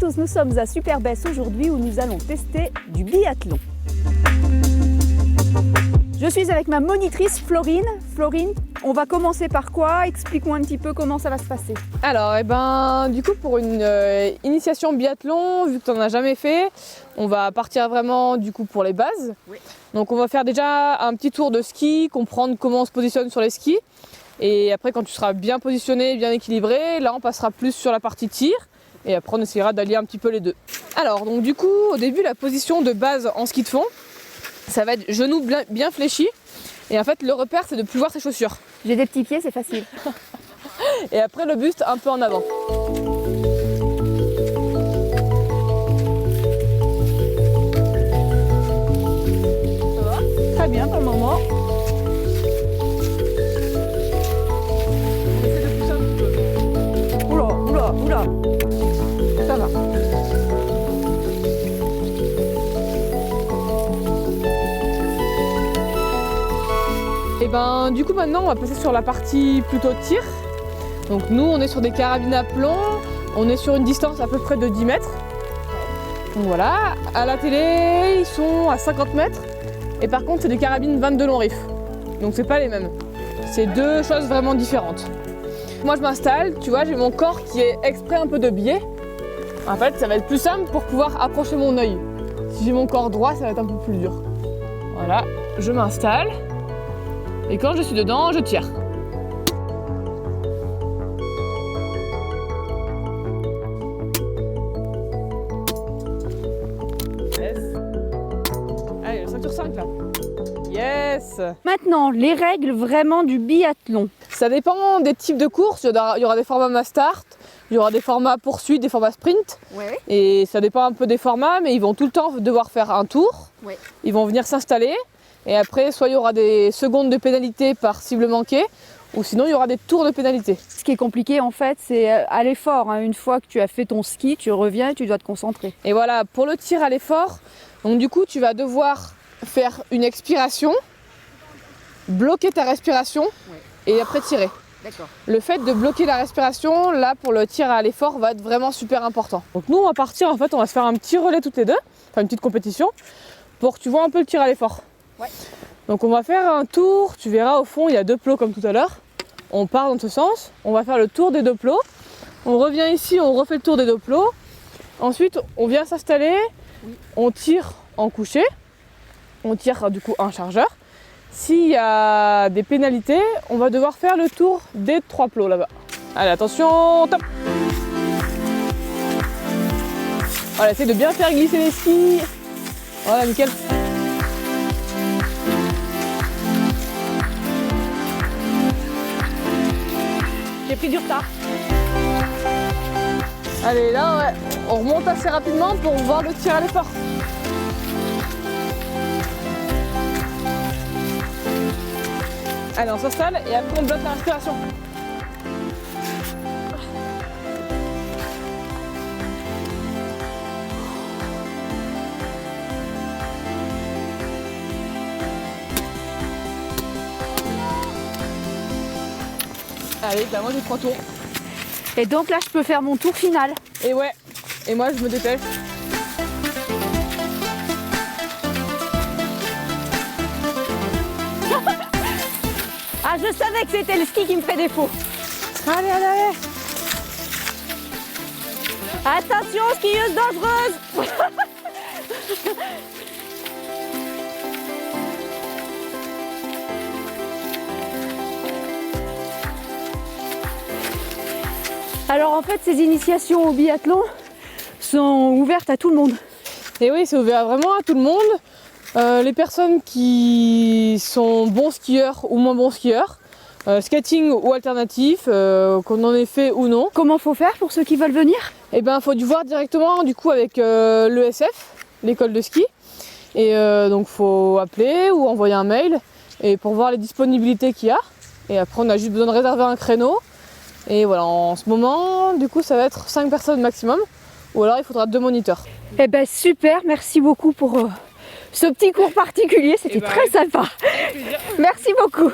tous, nous sommes à Superbès aujourd'hui où nous allons tester du biathlon. Je suis avec ma monitrice Florine. Florine, on va commencer par quoi? Explique-moi un petit peu comment ça va se passer. Alors, du coup, pour une initiation biathlon, vu que tu n'en as jamais fait, on va partir vraiment du coup pour les bases. Oui. Donc on va faire déjà un petit tour de ski, comprendre comment on se positionne sur les skis. Et après, quand tu seras bien positionné, bien équilibré, là on passera plus sur la partie tir. Et après on essaiera d'allier un petit peu les deux. Alors, donc du coup, au début, la position de base en ski de fond, ça va être genoux bien fléchis. Et en fait, le repère, c'est de ne plus voir ses chaussures. J'ai des petits pieds, c'est facile. Et après, le buste un peu en avant. Ça va? Très bien pour le moment. On essaie de pousser un petit peu. Oula, oula, oula. Ça va. Et du coup maintenant on va passer sur la partie plutôt tir. Donc nous on est sur des carabines à plomb, on est sur une distance à peu près de 10 mètres. Donc voilà, à la télé ils sont à 50 mètres et par contre c'est des carabines 22 long riff. Donc c'est pas les mêmes. C'est deux choses vraiment différentes. Moi je m'installe, tu vois, j'ai mon corps qui est exprès un peu de biais. En fait ça va être plus simple pour pouvoir approcher mon œil. Si j'ai mon corps droit ça va être un peu plus dur. Voilà, je m'installe. Et quand je suis dedans, je tire. Yes. Allez, le ceinture 5 là. Yes. Maintenant, les règles vraiment du biathlon. Ça dépend des types de courses. Il y aura des formats mass start, il y aura des formats poursuite, des formats sprint. Ouais. Et ça dépend un peu des formats, mais ils vont tout le temps devoir faire un tour. Ouais. Ils vont venir s'installer. Et après, soit il y aura des secondes de pénalité par cible manquée, ou sinon il y aura des tours de pénalité. Ce qui est compliqué en fait, c'est à l'effort. Une fois que tu as fait ton ski, tu reviens et tu dois te concentrer. Et voilà, pour le tir à l'effort, donc du coup tu vas devoir faire une expiration, bloquer ta respiration et après tirer. D'accord. Le fait de bloquer la respiration, là pour le tir à l'effort, va être vraiment super important. Donc nous on va partir, en fait on va se faire un petit relais toutes les deux, enfin une petite compétition, pour que tu vois un peu le tir à l'effort. Ouais. Donc on va faire un tour, tu verras au fond il y a deux plots comme tout à l'heure. On part dans ce sens, on va faire le tour des deux plots. On revient ici, on refait le tour des deux plots. Ensuite on vient s'installer, on tire en couché, on tire du coup un chargeur. S'il y a des pénalités, on va devoir faire le tour des trois plots là-bas. Allez attention, top. Voilà, essaye de bien faire glisser les skis. Voilà, nickel. J'ai pris du retard. Allez, là, ouais, on remonte assez rapidement pour voir le tir à l'effort. Allez, on s'installe et après on bloque la respiration. Allez, moi j'ai 3 tours. Et donc là, je peux faire mon tour final. Et ouais, et moi je me dépêche. Ah, je savais que c'était le ski qui me fait défaut. Allez, allez, allez. Attention, skieuse dangereuse. Alors en fait, ces initiations au biathlon sont ouvertes à tout le monde. Et oui, c'est ouvert vraiment à tout le monde. Les personnes qui sont bons skieurs ou moins bons skieurs, skating ou alternatif, qu'on en ait fait ou non. Comment faut faire pour ceux qui veulent venir? Eh ben, faut du voir directement du coup avec l'ESF, l'école de ski. Et donc faut appeler ou envoyer un mail et pour voir les disponibilités qu'il y a. Et après on a juste besoin de réserver un créneau. Et voilà, en ce moment, du coup, ça va être 5 personnes maximum. Ou alors il faudra 2 moniteurs. Eh ben super, merci beaucoup pour ce petit cours particulier, c'était très sympa. Merci beaucoup.